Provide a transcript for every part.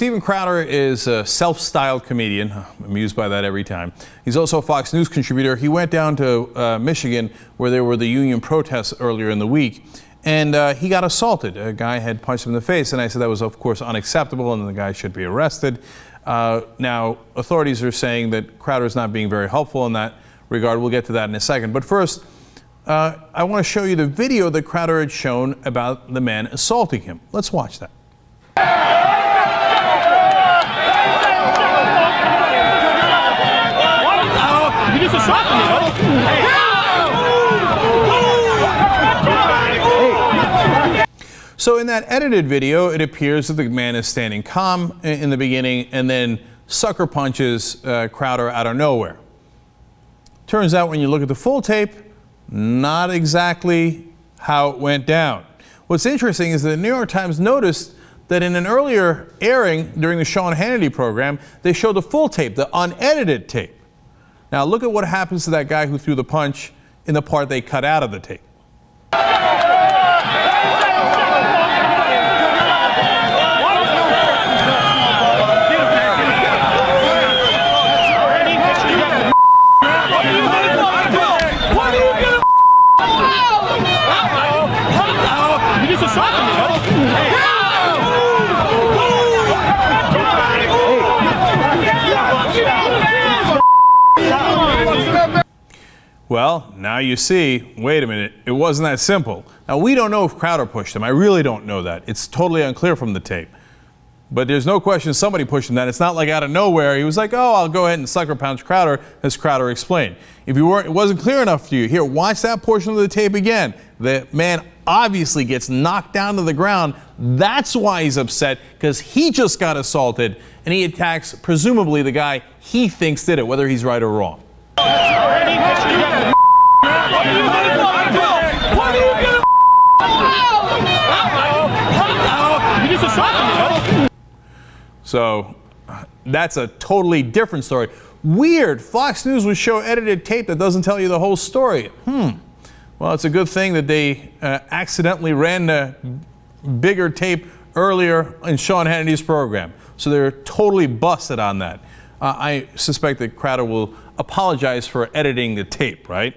Steven Crowder is a self-styled comedian. I'm amused by that every time. He's also a Fox News contributor. He went down to Michigan where there were the union protests earlier in the week, and he got assaulted. A guy had punched him in the face, and I said that was, of course, unacceptable, and the guy should be arrested. Now, authorities are saying that Crowder is not being very helpful in that regard. We'll get to that in a second. But first, I want to show you the video that Crowder had shown about the man assaulting him. Let's watch that. So in that edited video, it appears that the man is standing calm in the beginning and then sucker punches Crowder out of nowhere. Turns out when you look at the full tape, not exactly how it went down. What's interesting is that the New York Times noticed that in an earlier airing during the Sean Hannity program, they showed the full tape, the unedited tape. Now look at what happens to that guy who threw the punch in the part they cut out of the tape. Well, now you see, wait a minute, it wasn't that simple. Now, we don't know if Crowder pushed him. I really don't know that. It's totally unclear from the tape. But there's no question somebody pushed him. That it's not like out of nowhere. He was like, oh, I'll go ahead and sucker punch Crowder, as Crowder explained. If you weren't, it wasn't clear enough to you, here, watch that portion of the tape again. The man obviously gets knocked down to the ground. That's why he's upset, because he just got assaulted, and he attacks, presumably, the guy he thinks did it, whether he's right or wrong. So that's a totally different story. Weird. Fox News would show edited tape that doesn't tell you the whole story. Well, it's a good thing that they accidentally ran the bigger tape earlier in Sean Hannity's program. So they're totally busted on that. I suspect that Crowder will apologize for editing the tape, right?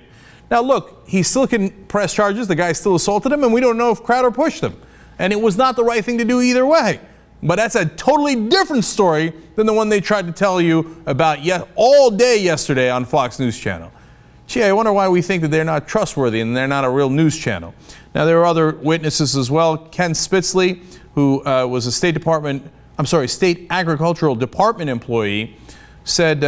Now look, he still can press charges. The guy still assaulted him, and we don't know if Crowder pushed him. And it was not the right thing to do either way. But that's a totally different story than the one they tried to tell you about all day yesterday on Fox News Channel. Gee, I wonder why we think that they're not trustworthy and they're not a real news channel. Now, there are other witnesses as well. Ken Spitzley, who was a State Agricultural Department employee, said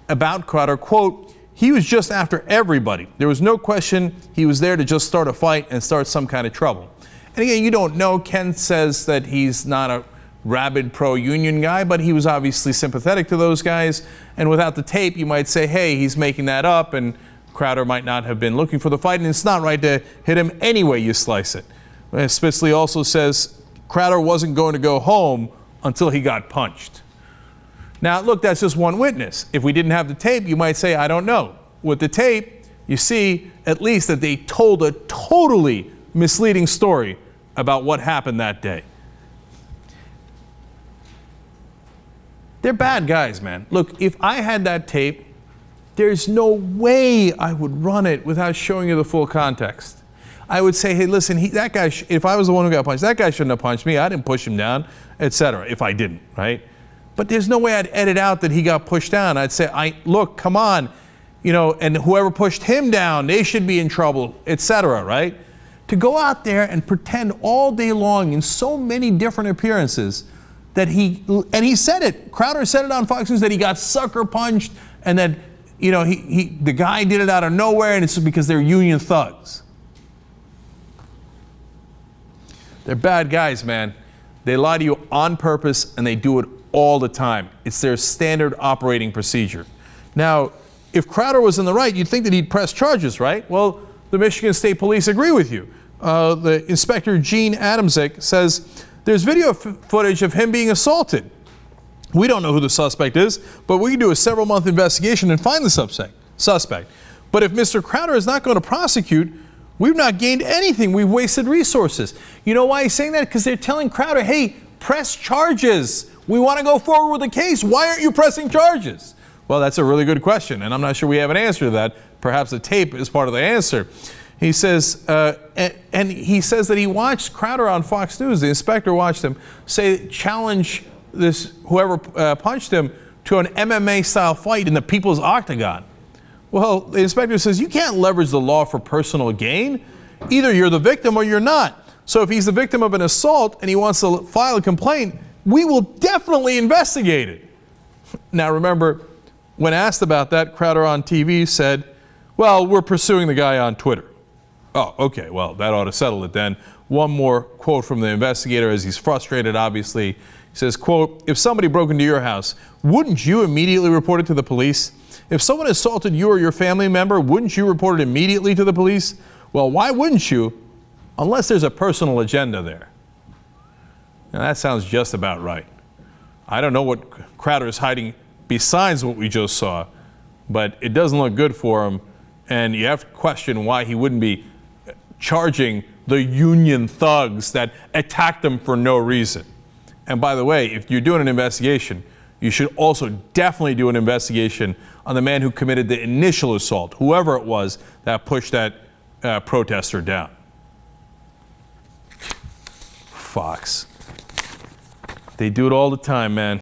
about Crowder, quote, he was just after everybody. There was no question he was there to just start a fight and start some kind of trouble. And again, you don't know. Ken says that he's not a rabid pro-union guy, but he was obviously sympathetic to those guys. And without the tape, you might say, hey, he's making that up, and Crowder might not have been looking for the fight, and it's not right to hit him any way you slice it. Spitzley also says Crowder wasn't going to go home until he got punched. Now, look, that's just one witness. If we didn't have the tape, you might say, I don't know. With the tape, you see at least that they told a totally misleading story about what happened that day. They're bad guys, man. Look, if I had that tape, there's no way I would run it without showing you the full context. I would say, hey, listen, that guy, if I was the one who got punched, that guy shouldn't have punched me. I didn't push him down, etc. If I didn't, right? But there's no way I'd edit out that he got pushed down. I'd say, look, come on, and whoever pushed him down, they should be in trouble, etc., right? To go out there and pretend all day long in so many different appearances that he said it. Crowder said it on Fox News that he got sucker punched, and that the guy did it out of nowhere, and it's because they're union thugs. They're bad guys, man. They lie to you on purpose, and they do it all the time. It's their standard operating procedure. Now, if Crowder was in the right, you'd think that he'd press charges, right? Well, the Michigan State Police agree with you. The Inspector Gene Adamczyk says there's video footage of him being assaulted. We don't know who the suspect is, but we can do a several-month investigation and find the suspect. But if Mr. Crowder is not going to prosecute, we've not gained anything. We've wasted resources. You know why he's saying that? Because they're telling Crowder, hey, press charges. We want to go forward with the case. Why aren't you pressing charges? Well, that's a really good question, and I'm not sure we have an answer to that. Perhaps the tape is part of the answer. He says, and he says that he watched Crowder on Fox News. The inspector watched him challenge this whoever punched him to an MMA-style fight in the People's Octagon. Well, the inspector says you can't leverage the law for personal gain. Either you're the victim or you're not. So if he's the victim of an assault and he wants to file a complaint, we will definitely investigate it. Now remember, when asked about that, Crowder on TV said, well, we're pursuing the guy on Twitter. Oh, okay, well, that ought to settle it then. One more quote from the investigator as he's frustrated, obviously. He says, quote, if somebody broke into your house, wouldn't you immediately report it to the police? If someone assaulted you or your family member, wouldn't you report it immediately to the police? Well, why wouldn't you? Unless there's a personal agenda there. Now, that sounds just about right. I don't know what Crowder is hiding besides what we just saw, but it doesn't look good for him, and you have to question why he wouldn't be charging the union thugs that attacked him for no reason. And by the way, if you're doing an investigation, you should also definitely do an investigation on the man who committed the initial assault, whoever it was that pushed that protester down. Fox. They do it all the time, man.